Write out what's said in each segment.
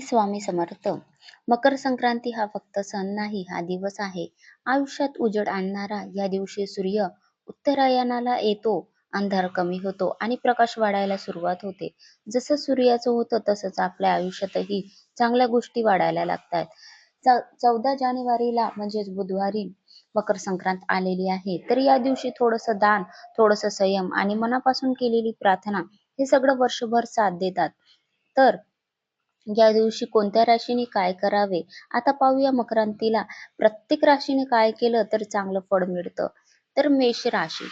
स्वामी समर्थ. मकर संक्रांती हा फक्त सण नाही, हा दिवस आहे. आयुष्यात उजेड आणणारा. या दिवशी सूर्य उत्तरायणाला येतो, अंधार कमी होतो आणि प्रकाश वाढायला सुरुवात होते. जसं सूर्याचं होतं तसंच आपल्या आयुष्यातही चांगल्या गोष्टी वाढायला लागतात. 14 जानेवारीला म्हणजेच बुधवारी मकर संक्रांत आलेली आहे. तर या दिवशी थोडंसं दान, थोडंसं संयम आणि मनापासून केलेली प्रार्थना हे सगळं वर्षभर साथ देतात. तर या दिवशी कोणत्या राशीने काय करावे? आता पाहूया मकरांतीला प्रत्येक राशीने काय केलं तर चांगलं फळ मिळतं. तर मेष राशी.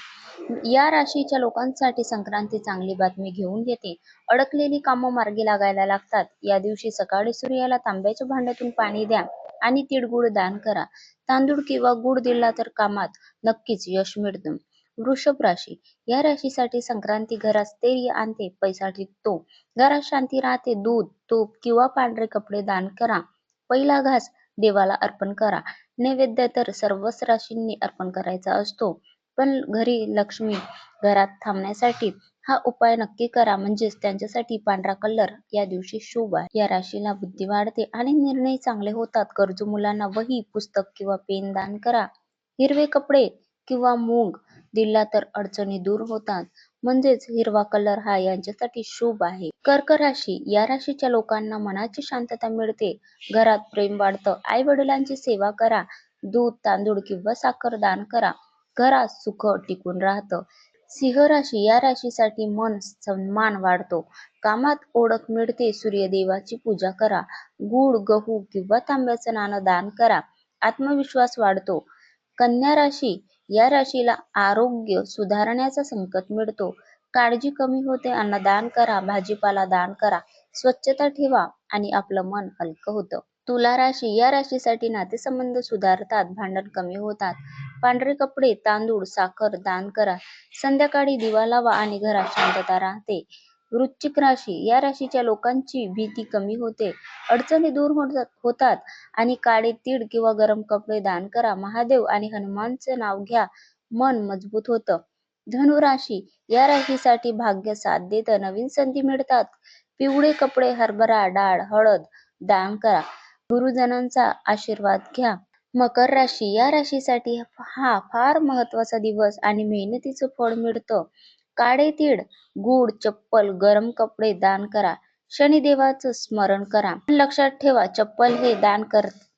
या राशीच्या लोकांसाठी संक्रांती चांगली बातमी घेऊन येते. अडकलेली कामं मार्गी लागायला लागतात. या दिवशी सकाळी सूर्याला तांब्याच्या भांड्यातून पाणी द्या आणि तिळगुळ दान करा. तांदूळ किंवा गुळ दिला तर कामात नक्कीच यश मिळतं. वृषभ राशी. या राशीसाठी संक्रांती घरात स्थैर्य आणते, पैसा टिकतो, घरात शांती राहते. दूध, तूप किंवा पांढरे कपडे दान करा. पहिला घास देवाला अर्पण करा. नैवेद्य तर सर्वच राशींनी अर्पण करायचा असतो, पण घरी लक्ष्मी घरात थांबण्यासाठी हा उपाय नक्की करा. म्हणजेच त्यांच्यासाठी पांढरा कलर या दिवशी शुभ आहे. या राशीला बुद्धी वाढते आणि निर्णय चांगले होतात. गरजू मुलांना वही, पुस्तक किंवा पेन दान करा. हिरवे कपडे किंवा मूग दिला तर अडचणी दूर होतात. म्हणजेच हिरवा कलर हा यांच्यासाठी शुभ आहे. कर्क राशी. या राशीच्या लोकांना मनाची शांतता मिळते, घरात प्रेम वाढतं. आई वडिलांची सेवा करा. दूध, तांदूळ किंवा साखर दान करा. घरात सुख टिकून राहतं. सिंह राशी. या राशीसाठी मन सन्मान वाढतो, कामात ओळख मिळते. सूर्यदेवाची पूजा करा. गूळ, गहू किंवा तांब्याचं नाणं दान करा. आत्मविश्वास वाढतो. कन्या राशी. या राशीला आरोग्य सुधारण्याचा संकेत मिळतो, काळजी कमी होते. अन्नदान करा, भाजीपाला दान करा, स्वच्छता ठेवा आणि आपलं मन हलकं होतं. तुला राशी. या राशीसाठी नातेसंबंध सुधारतात, भांडण कमी होतात. पांढरे कपडे, तांदूळ, साखर दान करा. संध्याकाळी दिवा लावा आणि घरात शांतता राहते. वृश्चिक राशी. या राशीच्या लोकांची भीती कमी होते, अडचणी दूर होतात आणि काळे तीळ किंवा गरम कपडे दान करा. महादेव आणि हनुमानचं नाव घ्या, मन मजबूत होतं. धनु राशी. या राशीसाठी भाग्य साथ देतं, नवीन संधी मिळतात. पिवळे कपडे, हरभरा डाळ, हळद दान करा. गुरुजनांचा आशीर्वाद घ्या. मकर राशी. या राशीसाठी हा फार महत्वाचा दिवस आणि मेहनतीचं फळ मिळतं. काळे तीळ, गूळ, चप्पल, गरम कपडे दान करा. शनिदेवाचं स्मरण करा. पण लक्षात ठेवा, चप्पल हे दान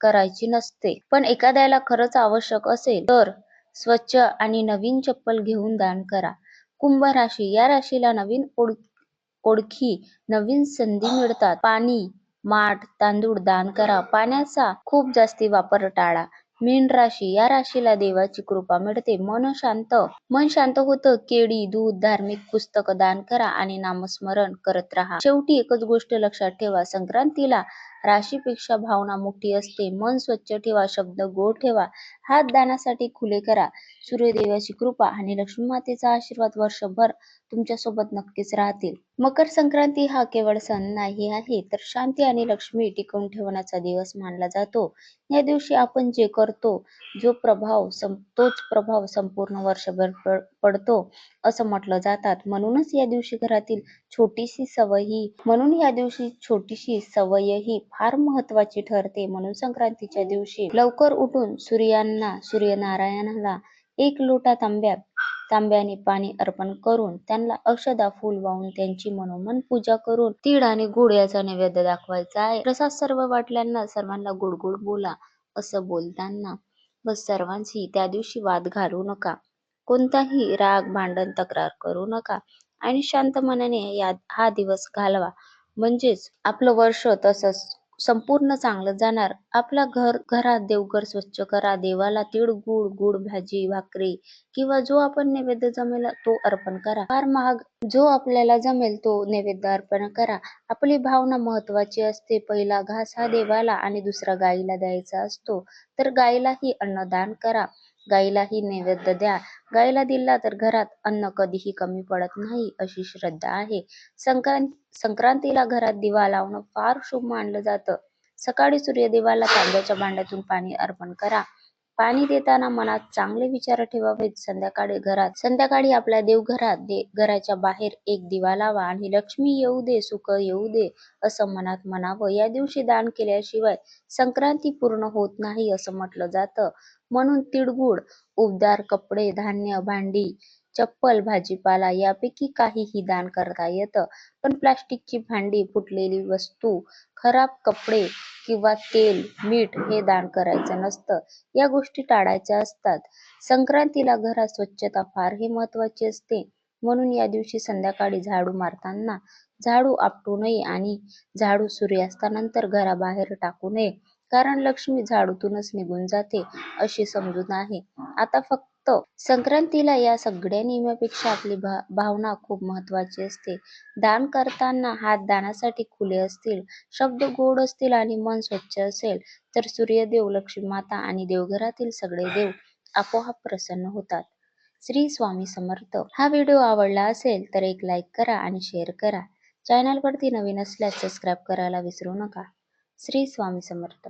करायची नसते. पण एखाद्याला खरंच आवश्यक असेल तर स्वच्छ आणि नवीन चप्पल घेऊन दान करा. कुंभ राशी. या राशीला नवीन ओळखी, नवीन संधी मिळतात. पाणी, माठ, तांदूळ दान करा. पाण्याचा खूप जास्ती वापर टाळा. मीन राशी. या राशीला देवाची कृपा मिळते, मन शांत होतं. केळी, दूध, धार्मिक पुस्तक दान करा आणि नामस्मरण करत राहा. शेवटी एकच गोष्ट लक्षात ठेवा, संक्रांतीला राशीपेक्षा भावना मोठी असते. मन स्वच्छ ठेवा, शब्द गोड ठेवा, हात दानासाठी खुले करा. सूर्यदेवाची कृपा आणि लक्ष्मी मातेचा आशीर्वाद वर्षभर तुमच्या सोबत नक्कीच राहतील. मकर संक्रांती हा केवळ सण नाही आहे, तर शांती आणि लक्ष्मी टिकवून ठेवण्याचा दिवस मानला जातो. या दिवशी आपण जे करतो, तोच प्रभाव संपूर्ण वर्षभर पडतो असं म्हटलं जातात. म्हणून या दिवशी छोटीशी सवयही फार महत्वाची ठरते. म्हणून संक्रांतीच्या दिवशी लवकर उठून सूर्यनारायणाला एक लोटा तांब्याने पाणी अर्पण करून, त्यांना अक्षदा फूल वाहून त्यांची मनोमन पूजा करून तीळ आणि गुळ याचा नैवेद्य दाखवायचा आहे. प्रसाद सर्व वाटल्यांना सर्वांना गोड गोड बोला. असं बोलताना व सर्वांशी त्या दिवशी वाद घालू नका, कोणताही राग, भांडण, तक्रार करू नका आणि शांत मनाने हा दिवस घालवा. म्हणजेच आपलं वर्ष तसंच संपूर्ण चांगलं जाणार. आपल्या घरात देवघर स्वच्छ करा. देवाला तीळ, गुळ, भाजी, भाकरी किंवा जो आपण नैवेद्य जमेल तो अर्पण करा. फार महाग जो आपल्याला जमेल तो नैवेद्य अर्पण करा. आपली भावना महत्वाची असते. पहिला घास हा देवाला आणि दुसरा गाईला द्यायचा असतो. तर गाईलाही अन्नदान करा, गाईलाही नैवेद्य द्या. गाईला दिला तर घरात अन्न कधीही कमी पडत नाही, अशी श्रद्धा आहे. संक्रांतीला घरात दिवा लावणं फार शुभ मानलं जातं. सकाळी सूर्यदेवाला तांब्याच्या भांड्यातून पाणी अर्पण करा. पाणी देताना मनात चांगले विचार ठेवावेत. संध्याकाळी आपल्या घराच्या बाहेर एक दिवा लावा आणि लक्ष्मी येऊ दे, सुख येऊ दे असं मनात म्हणावं. या दिवशी दान केल्याशिवाय संक्रांती पूर्ण होत नाही असं म्हटलं जातं. म्हणून तिळगुळ, उबदार कपडे, धान्य, भांडी, चप्पल, भाजीपाला यापैकी काहीही दान करता येतं. पण प्लास्टिकची भांडी, फुटलेली वस्तू, खराब कपडे किंवा तेल, मीठ हे दान करायचं नसतं. या गोष्टी टाळायच्या असतात. संक्रांतीला घरात स्वच्छता फार हे महत्वाची असते. म्हणून या दिवशी संध्याकाळी झाडू मारताना झाडू आपटू नये आणि झाडू सूर्यास्तानंतर घराबाहेर टाकू नये. कारण लक्ष्मी झाडूतूनच निघून जाते अशी समजूत आहे. आता फक्त संक्रांतीला या सगळ्या नियमापेक्षा आपली भावना खूप महत्वाची असते. दान करताना हात दानासाठी खुले असतील, शब्द गोड असतील आणि मन स्वच्छ असेल तर सूर्यदेव, लक्ष्मी माता आणि देवघरातील सगळे देव आपोआप प्रसन्न होतात. श्री स्वामी समर्थ. हा व्हिडिओ आवडला असेल तर एक लाईक करा आणि शेअर करा. चॅनलवरती नवीन असल्यास सबस्क्राईब करायला विसरू नका. श्री स्वामी समर्थ.